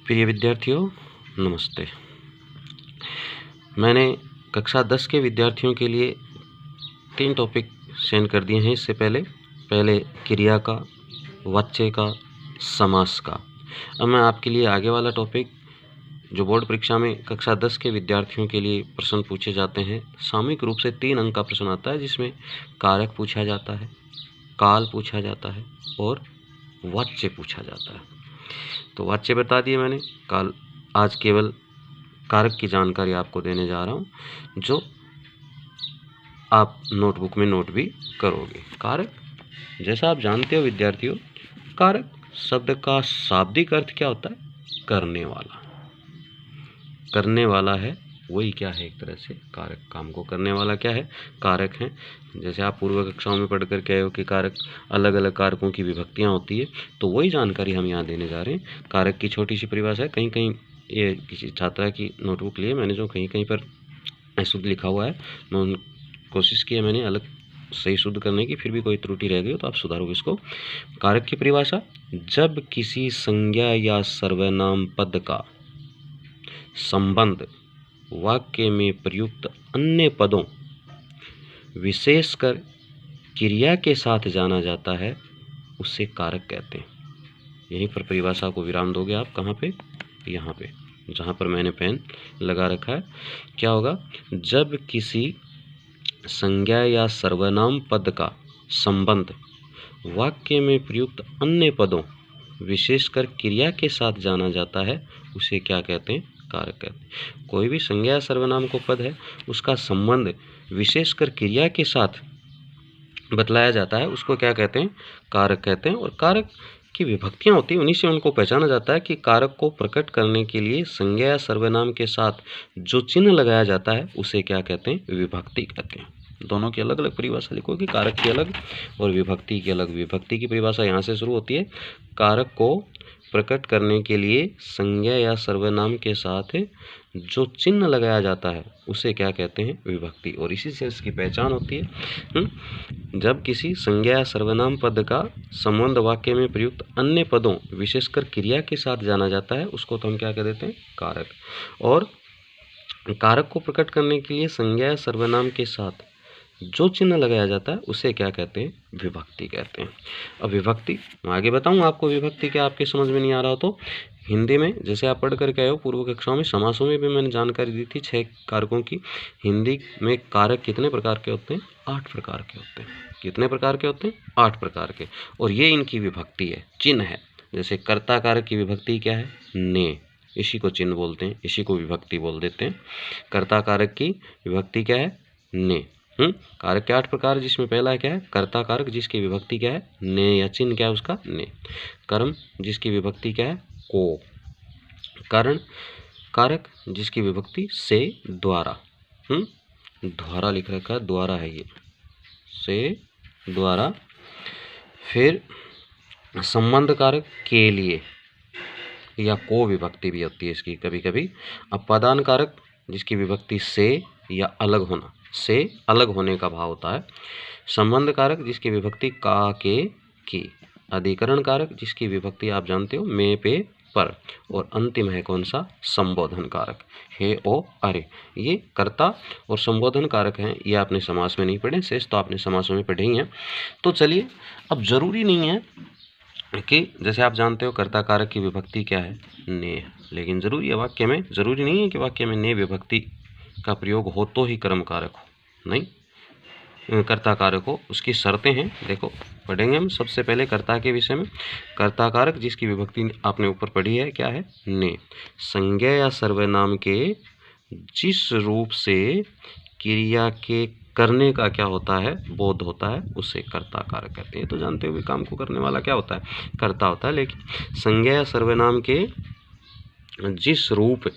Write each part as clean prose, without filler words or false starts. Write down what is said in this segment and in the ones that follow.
प्रिय विद्यार्थियों, नमस्ते। मैंने कक्षा 10 के विद्यार्थियों के लिए 3 टॉपिक सेंड कर दिए हैं इससे पहले क्रिया का, वाच्य का, समास का। अब मैं आपके लिए आगे वाला टॉपिक जो बोर्ड परीक्षा में कक्षा 10 के विद्यार्थियों के लिए प्रश्न पूछे जाते हैं, सामूहिक रूप से 3 अंक का प्रश्न आता है जिसमें कारक पूछा जाता है, काल पूछा जाता है और वाच्य पूछा जाता है। तो वाच्य बता दिए मैंने, काल आज केवल कारक की जानकारी आपको देने जा रहा हूँ, जो आप नोटबुक में नोट भी करोगे। कारक, जैसा आप जानते हो विद्यार्थियों, कारक शब्द का शाब्दिक अर्थ क्या होता है? करने वाला। करने वाला है वही क्या है? एक तरह से कारक। काम को करने वाला क्या है? कारक है। जैसे आप पूर्व कक्षाओं में पढ़ कर के आए हो कि कारक, अलग अलग कारकों की विभक्तियां होती है, तो वही जानकारी हम यहाँ देने जा रहे हैं। कारक की छोटी सी परिभाषा है, कहीं कहीं ये किसी छात्रा की नोटबुक लिए मैंने जो कहीं कहीं पर अशुद्ध लिखा हुआ है, मैं कोशिश की है मैंने अलग सही शुद्ध करने की, फिर भी कोई त्रुटि रह गई तो आप सुधारोगे इसको। कारक की परिभाषा: जब किसी संज्ञा या सर्वनाम पद का संबंध वाक्य में प्रयुक्त अन्य पदों, विशेषकर क्रिया के साथ जाना जाता है, उसे कारक कहते हैं। यहीं पर परिभाषा को विराम दोगे आप। कहाँ पे? यहाँ पे, जहाँ पर मैंने पेन लगा रखा है। क्या होगा? जब किसी संज्ञा या सर्वनाम पद का संबंध वाक्य में प्रयुक्त अन्य पदों, विशेषकर क्रिया के साथ जाना जाता है, उसे क्या कहते हैं? कारक कहते हैं। कोई भी संज्ञा या सर्वनाम को पद है, उसका संबंध विशेषकर क्रिया के साथ बतलाया जाता है, उसको क्या कहते हैं? कारक कहते हैं। और कारक की विभक्तियां होती हैं, उन्हीं से उनको पहचाना जाता है कि कारक को प्रकट करने के लिए संज्ञा या सर्वनाम के साथ जो चिन्ह लगाया जाता है, उसे क्या कहते हैं? विभक्ति कहते हैं। दोनों की अलग अलग परिभाषा लिखोगे, कारक की अलग और विभक्ति की अलग। विभक्ति की परिभाषा यहाँ से शुरू होती है, कारक को प्रकट करने के लिए संज्ञा या सर्वनाम के साथ जो चिन्ह लगाया जाता है, उसे क्या कहते हैं? विभक्ति। और इसी से इसकी पहचान होती है। जब किसी संज्ञा या सर्वनाम पद का संबंध वाक्य में प्रयुक्त अन्य पदों, विशेषकर क्रिया के साथ जाना जाता है, उसको तो हम क्या कह देते हैं? कारक। और कारक को प्रकट करने के लिए संज्ञा या सर्वनाम के साथ जो चिन्ह लगाया जाता है, उसे क्या कहते हैं? विभक्ति कहते हैं। अब विभक्ति मैं आगे बताऊं आपको, विभक्ति क्या आपके समझ में नहीं आ रहा हो तो हिंदी में जैसे आप पढ़ करके आए हो पूर्व कक्षाओं में, समासों में भी मैंने जानकारी दी थी 6 कारकों की। हिंदी में कारक कितने प्रकार के होते हैं? 8 प्रकार के होते हैं। कितने प्रकार के होते हैं? 8 प्रकार के। और ये इनकी विभक्ति है, चिन्ह है। जैसे कर्ता कारक की विभक्ति क्या है? ने, इसी को चिन्ह बोलते हैं, इसी को विभक्ति बोल देते हैं। कर्ता कारक की विभक्ति क्या है? ने। कारक के 8 प्रकार, जिसमें पहला क्या है? कर्ता कारक, जिसकी विभक्ति क्या है? ने, या चिन्ह क्या है उसका? ने। कर्म, जिसकी विभक्ति क्या है? को। कारण कारक, जिसकी विभक्ति से, द्वारा। द्वारा लिख रखा है, द्वारा है ये, से, द्वारा। फिर संबंध कारक, के लिए, या को विभक्ति भी होती है इसकी कभी कभी। अब पदान कारक, जिसकी विभक्ति से या अलग होना, से अलग होने का भाव होता है। संबंध कारक, जिसकी विभक्ति का, के, की। अधिकरण कारक, जिसकी विभक्ति आप जानते हो में, पे, पर। और अंतिम है कौन सा? संबोधन कारक, हे, ओ, अरे। ये कर्ता और संबोधन कारक हैं। ये आपने समास में नहीं पढ़े, शेष तो आपने समासों में पढ़े ही हैं। तो चलिए, अब जरूरी नहीं है कि जैसे आप जानते हो कर्ता कारक की विभक्ति क्या है? ने। लेकिन जरूरी है वाक्य में, जरूरी नहीं है कि वाक्य में ने विभक्ति का प्रयोग हो तो ही कर्म कारक हो, नहीं, कर्ता कारक हो। उसकी शर्तें हैं, देखो पढ़ेंगे हम। सबसे पहले कर्ता के विषय में। कर्ता कारक, जिसकी विभक्ति आपने ऊपर पढ़ी है, क्या है? ने। संज्ञा या सर्वनाम के जिस रूप से क्रिया के करने का क्या होता है? बोध होता है, उसे कर्ता कारक कहते हैं। तो जानते हो काम को करने वाला क्या होता है? कर्ता होता है। लेकिन संज्ञा या सर्वनाम के जिस रूप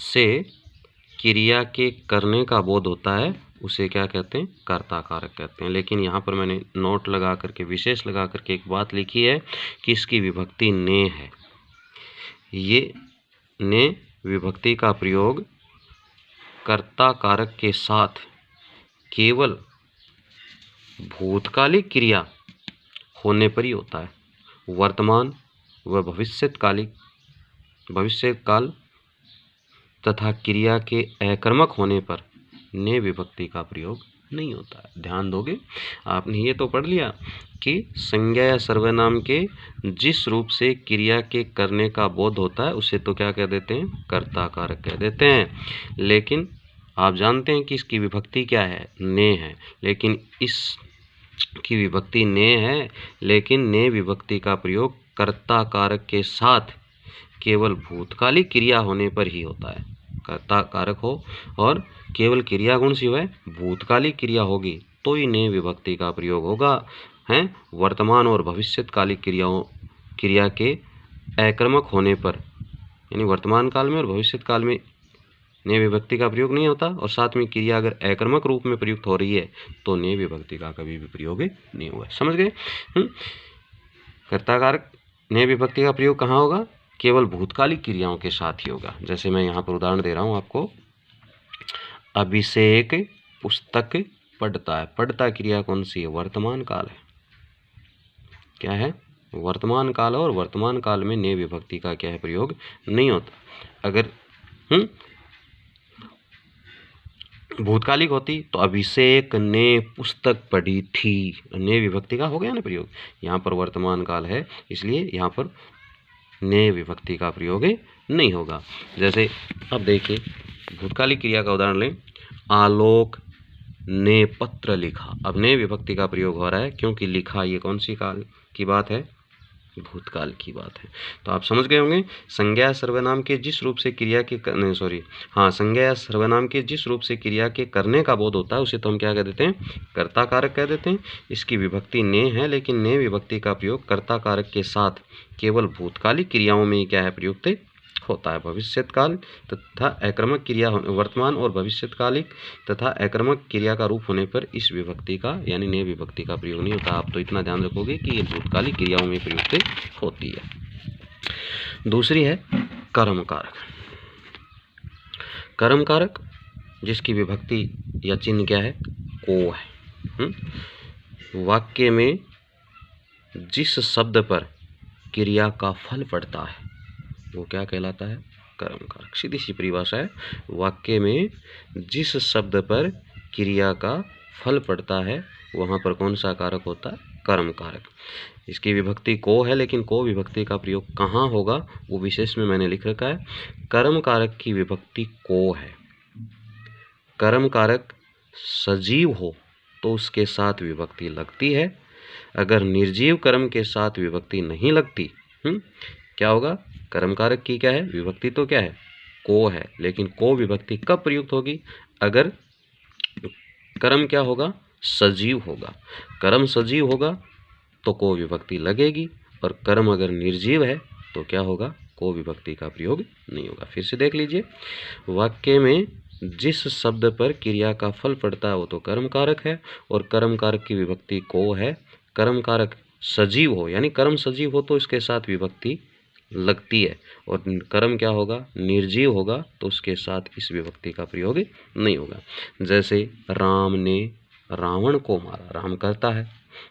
से क्रिया के करने का बोध होता है, उसे क्या कहते हैं? कर्ता कारक कहते हैं। लेकिन यहाँ पर मैंने नोट लगा करके, विशेष लगा करके एक बात लिखी है कि इसकी विभक्ति ने है। ये ने विभक्ति का प्रयोग कर्ता कारक के साथ केवल भूतकालिक क्रिया होने पर ही होता है। वर्तमान, वह भविष्यकाल तथा क्रिया के अकर्मक होने पर ने विभक्ति का प्रयोग नहीं होता है। ध्यान दोगे, आपने ये तो पढ़ लिया कि संज्ञा या सर्वनाम के जिस रूप से क्रिया के करने का बोध होता है उसे तो क्या कह देते हैं, कर्ता कारक कह देते हैं। लेकिन आप जानते हैं कि इसकी विभक्ति क्या है, ने है, लेकिन इसकी विभक्ति ने है, लेकिन ने विभक्ति का प्रयोग कर्ता कारक के साथ केवल भूतकालिक क्रिया होने पर ही होता है। कर्ता कारक हो और केवल क्रिया गुण से है भूतकालिक क्रिया होगी तो ही ने विभक्ति का प्रयोग होगा। हैं वर्तमान और भविष्यकालिक क्रिया के अकर्मक होने पर, यानी वर्तमान काल में और भविष्यत काल में ने विभक्ति का प्रयोग नहीं होता, और साथ में क्रिया अगर अकर्मक रूप में प्रयुक्त हो रही है तो ने विभक्ति का कभी भी प्रयोग नहीं होगा। समझ गए? कर्ता कारक ने विभक्ति का प्रयोग कहाँ होगा, केवल भूतकालिक क्रियाओं के साथ ही होगा। जैसे मैं यहाँ पर उदाहरण दे रहा हूँ आपको, अभिषेक पुस्तक पढ़ता है। पढ़ता क्रिया कौन सी है, वर्तमान काल है। क्या है, वर्तमान काल, और वर्तमान काल में ने विभक्ति का क्या है, प्रयोग नहीं होता। अगर भूतकालिक होती तो अभिषेक ने पुस्तक पढ़ी थी, ने विभक्ति का हो गया ना प्रयोग। यहाँ पर वर्तमान काल है इसलिए यहाँ पर ने विभक्ति का प्रयोग नहीं होगा। जैसे अब देखिए भूतकालिक क्रिया का उदाहरण लें, आलोक ने पत्र लिखा। अब ने विभक्ति का प्रयोग हो रहा है क्योंकि लिखा ये कौन सी काल की बात है, भूतकाल की बात है। तो आप समझ गए होंगे, संज्ञा सर्वनाम के जिस रूप से क्रिया के संज्ञा या सर्वनाम के जिस रूप से क्रिया के करने का बोध होता है उसे तो हम क्या कह देते हैं, कर्ता कारक कह देते हैं। इसकी विभक्ति ने है, लेकिन ने विभक्ति का प्रयोग कर्ता कारक के साथ केवल भूतकालिक क्रियाओं में ही क्या है, प्रयुक्त होता है। भविष्यकाल तथा अकर्मक क्रिया, वर्तमान और भविष्यकालिक तथा अकर्मक क्रिया का रूप होने पर इस विभक्ति का यानी ने विभक्ति का प्रयोग नहीं होता। आप तो इतना ध्यान रखोगे कि ये भूतकालिक क्रियाओं में प्रयुक्त होती है। दूसरी है कर्म कारक। कर्म कारक जिसकी विभक्ति या चिन्ह क्या है, को है। वाक्य में जिस शब्द पर क्रिया का फल पड़ता है वो क्या कहलाता है, कर्म कारक। सीधी सी परिभाषा है, वाक्य में जिस शब्द पर क्रिया का फल पड़ता है वहाँ पर कौन सा कारक होता है, कर्म कारक। इसकी विभक्ति को है, लेकिन को विभक्ति का प्रयोग कहाँ होगा वो विशेष में मैंने लिख रखा है। कर्म कारक की विभक्ति को है। कर्म कारक सजीव हो तो उसके साथ विभक्ति लगती है। अगर निर्जीव कर्म के साथ विभक्ति नहीं लगती, क्या होगा, कर्म कारक की क्या है, विभक्ति तो क्या है, को है, लेकिन को विभक्ति कब प्रयुक्त होगी, अगर कर्म क्या होगा, सजीव होगा। कर्म सजीव होगा तो को विभक्ति लगेगी, और कर्म अगर निर्जीव है तो क्या होगा, को विभक्ति का प्रयोग नहीं होगा। फिर से देख लीजिए, वाक्य में जिस शब्द पर क्रिया का फल पड़ता है वो तो कर्म कारक है, और कर्म कारक की विभक्ति को है। कर्म कारक सजीव हो यानी कर्म सजीव हो तो इसके साथ विभक्ति लगती है, और कर्म क्या होगा, निर्जीव होगा तो उसके साथ इस विभक्ति का प्रयोग नहीं होगा। जैसे राम ने रावण को मारा, राम करता है,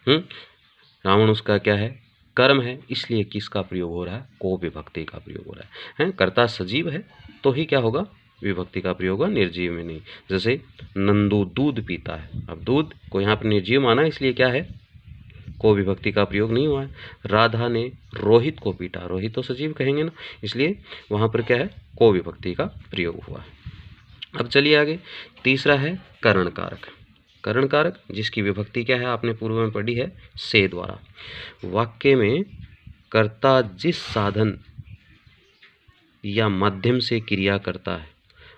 रावण उसका क्या है, कर्म है, इसलिए किसका प्रयोग हो रहा है, को विभक्ति का प्रयोग हो रहा है। कर्ता सजीव है तो ही क्या होगा, विभक्ति का प्रयोग होगा, निर्जीव में नहीं। जैसे नंदू दूध पीता है, अब दूध को यहाँ पर निर्जीव माना इसलिए क्या है, को विभक्ति का प्रयोग नहीं हुआ है। राधा ने रोहित को पीटा, रोहित तो सजीव कहेंगे ना, इसलिए वहाँ पर क्या है, को विभक्ति का प्रयोग हुआ है। अब चलिए आगे, तीसरा है करण कारक। करण कारक जिसकी विभक्ति क्या है, आपने पूर्व में पढ़ी है, से द्वारा। वाक्य में कर्ता जिस साधन या माध्यम से क्रिया करता है,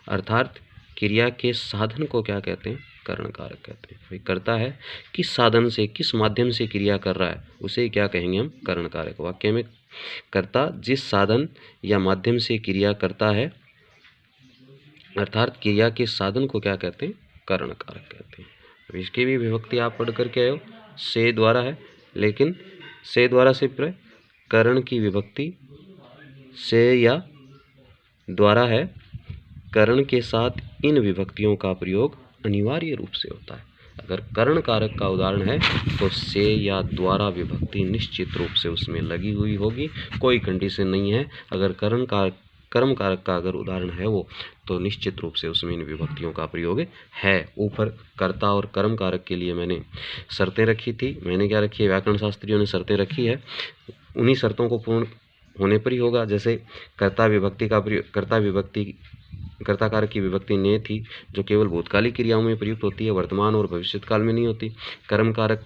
अर्थात क्रिया के साधन को क्या कहते हैं, करण कारक कहते हैं। करता है किस साधन से, किस माध्यम से क्रिया कर रहा है उसे क्या कहेंगे हम, करण कारक। वाक्य में कर्ता जिस साधन या माध्यम से क्रिया करता है, अर्थात क्रिया के साधन को क्या कहते हैं, करण कारक कहते हैं। अब इसकी भी विभक्ति आप पढ़ करके आए हो, से द्वारा है, लेकिन से द्वारा से करण की विभक्ति से या द्वारा है। करण के साथ इन विभक्तियों का प्रयोग अनिवार्य रूप से होता है। अगर कर्ण कारक का उदाहरण है तो से या द्वारा विभक्ति निश्चित रूप से उसमें लगी हुई होगी, कोई कंडीशन नहीं है। अगर कर्म कारक का अगर उदाहरण है वो, तो निश्चित रूप से उसमें इन विभक्तियों का प्रयोग है। ऊपर कर्ता और कर्म कारक के लिए मैंने शर्तें रखी थी। मैंने क्या रखी है, व्याकरण शास्त्रियों ने शर्तें रखी है, उन्हीं शर्तों को पूर्ण होने पर ही होगा। जैसे कर्ता विभक्ति का प्रयोग, कर्ता कारक की विभक्ति ने थी, जो केवल भूतकालिक क्रियाओं में प्रयुक्त होती है, वर्तमान और भविष्यत काल में नहीं होती। कर्म कारक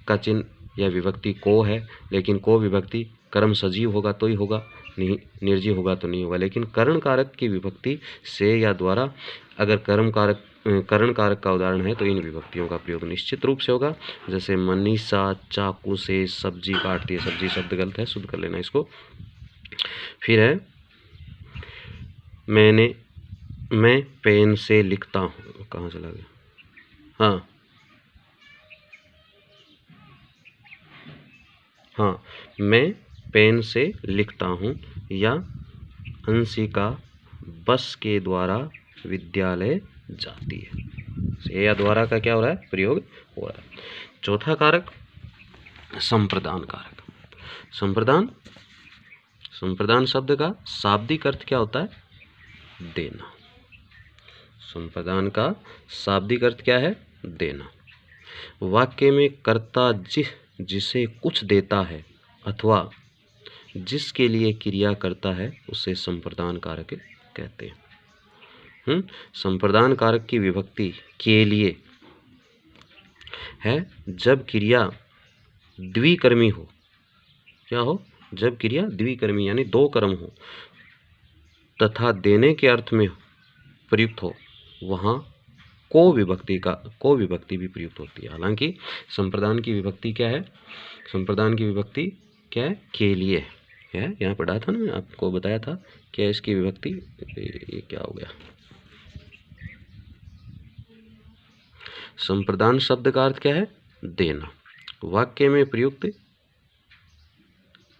का चिन्ह या विभक्ति को है, लेकिन को विभक्ति कर्म सजीव होगा तो ही होगा, नहीं निर्जीव होगा तो नहीं होगा। लेकिन कर्ण कारक की विभक्ति से या द्वारा अगर कर्ण कारक का उदाहरण है तो इन विभक्तियों का प्रयोग निश्चित रूप से होगा। जैसे मनीषा चाकू से सब्जी काटती है, सब्जी शब्द गलत है, शुद्ध कर लेना इसको। फिर है मैं पेन से लिखता हूँ, कहाँ चला गया, हाँ मैं पेन से लिखता हूँ, या अंशिका बस के द्वारा विद्यालय जाती है। से या द्वारा का क्या हो रहा है, प्रयोग हो रहा है। चौथा कारक संप्रदान कारक। संप्रदान शब्द का शाब्दिक अर्थ क्या होता है, देना। संप्रदान का शाब्दिक अर्थ क्या है, देना। वाक्य में कर्ता जिसे कुछ देता है अथवा जिसके लिए क्रिया करता है उसे संप्रदान कारक कहते हैं। संप्रदान कारक की विभक्ति के लिए है जब क्रिया द्विकर्मी हो। क्या हो, जब क्रिया द्विकर्मी यानी दो कर्म हो तथा देने के अर्थ में प्रयुक्त हो, वहाँ को विभक्ति भी प्रयुक्त होती है। हालांकि संप्रदान की विभक्ति क्या है, संप्रदान की विभक्ति क्या है, के लिए है। यहाँ पढ़ा था ना, मैं आपको बताया था क्या इसकी विभक्ति, ये क्या हो गया, संप्रदान शब्द का अर्थ क्या है, देना। वाक्य में प्रयुक्त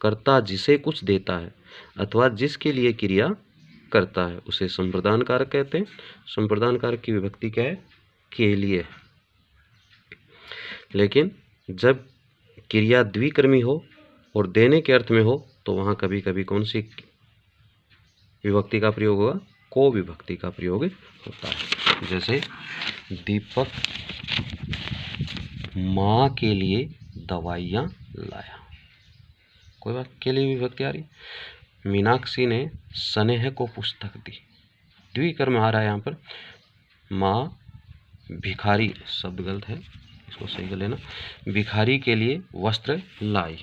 कर्ता जिसे कुछ देता है अथवा जिसके लिए क्रिया करता है उसे संप्रदान कारक कहते हैं। संप्रदान कारक की विभक्ति क्या है, के लिए। लेकिन जब क्रिया द्विकर्मी हो और देने के अर्थ में हो तो वहाँ कभी कभी कौन सी विभक्ति का प्रयोग होगा, को विभक्ति का प्रयोग होता है। जैसे दीपक माँ के लिए दवाइयाँ लाया, कोई बात के लिए विभक्ति आ रही। मीनाक्षी ने स्नेह को पुस्तक दी, द्विकर्म आ रहा है यहाँ पर। माँ भिखारी शब्द गलत है, इसको सही कर लेना, भिखारी के लिए वस्त्र लाई।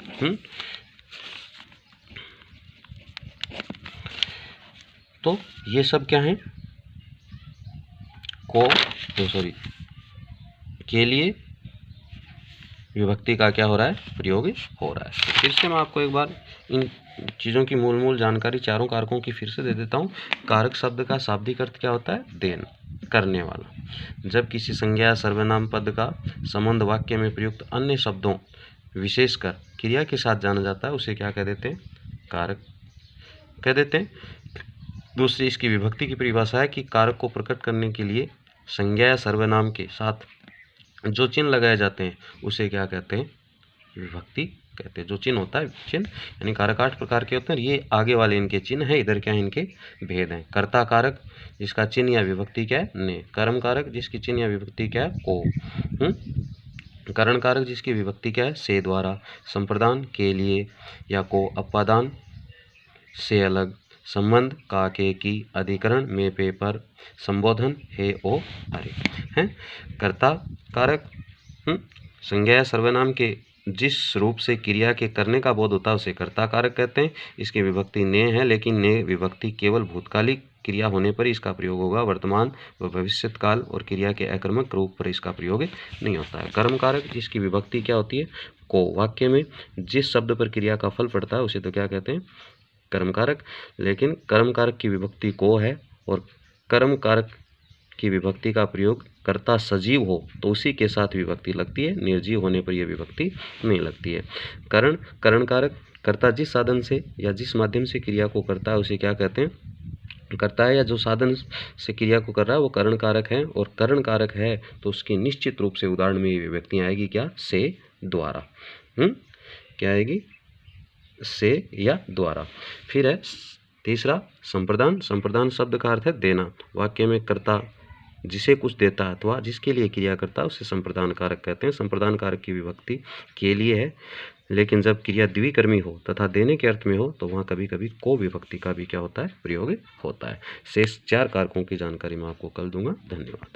तो ये सब क्या है, के लिए विभक्ति का क्या हो रहा है, प्रयोग हो रहा है। फिर से मैं आपको एक बार इन चीज़ों की मूल जानकारी चारों कारकों की फिर से दे देता हूँ। कारक शब्द का शाब्दिक अर्थ क्या होता है, देन, करने वाला। जब किसी संज्ञा सर्वनाम पद का संबंध वाक्य में प्रयुक्त अन्य शब्दों विशेषकर क्रिया के साथ जाना जाता है उसे क्या कह देते हैं, कारक कह देते हैं। दूसरी इसकी विभक्ति की परिभाषा है कि कारक को प्रकट करने के लिए संज्ञा या सर्वनाम के साथ जो चिन्ह लगाए जाते हैं उसे क्या कहते हैं, विभक्ति कहते हैं। जो चिन्ह होता है, चिन्ह यानी कारक 8 प्रकार के होते हैं, ये आगे वाले इनके चिन्ह हैं, इधर क्या है, इनके भेद हैं। कर्ता कारक जिसका चिन्ह या विभक्ति क्या है, ने। कर्म कारक जिसकी चिन्ह या विभक्ति क्या है, को। कर्ण कारक जिसकी विभक्ति क्या है, से द्वारा। संप्रदान के लिए या को। अपादान से अलग। संबंध का के की। अधिकरण में पे पर। संबोधन हे ओ अरे हैं। कर्ता कारक संज्ञा या सर्वनाम के जिस रूप से क्रिया के करने का बोध होता है उसे कर्ता कारक कहते हैं। इसकी विभक्ति ने है, लेकिन ने विभक्ति केवल भूतकालिक क्रिया होने पर इसका प्रयोग होगा, वर्तमान व भविष्यत काल और क्रिया के अकर्मक रूप पर इसका प्रयोग नहीं होता है। कर्म कारक जिसकी विभक्ति क्या होती है, को। वाक्य में जिस शब्द पर क्रिया का फल पड़ता है उसे तो क्या कहते हैं, कर्म कारक। लेकिन कर्म कारक की विभक्ति को है और कर्म कारक की विभक्ति का प्रयोग कर्ता सजीव हो तो उसी के साथ विभक्ति लगती है, निर्जीव होने पर यह विभक्ति नहीं लगती है। कर्ण कारक कर्ता जिस साधन से या जिस माध्यम से क्रिया को करता है उसे क्या कहते हैं, करता है या जो साधन से क्रिया को कर रहा है वो करण कारक है, और करण कारक है तो उसकी निश्चित रूप से उदाहरण में ये विभक्ति आएगी क्या, से, द्वारा। क्या आएगी, से या द्वारा। फिर है तीसरा संप्रदान। संप्रदान शब्द का अर्थ है देना। वाक्य में कर्ता जिसे कुछ देता है अथवा जिसके लिए क्रिया करता है उसे संप्रदान कारक कहते हैं। संप्रदान कारक की विभक्ति के लिए है, लेकिन जब क्रिया द्विकर्मी हो तथा देने के अर्थ में हो तो वहाँ कभी कभी को विभक्ति का भी क्या होता है, प्रयोग होता है। शेष 4 कारकों की जानकारी मैं आपको कल दूंगा। धन्यवाद।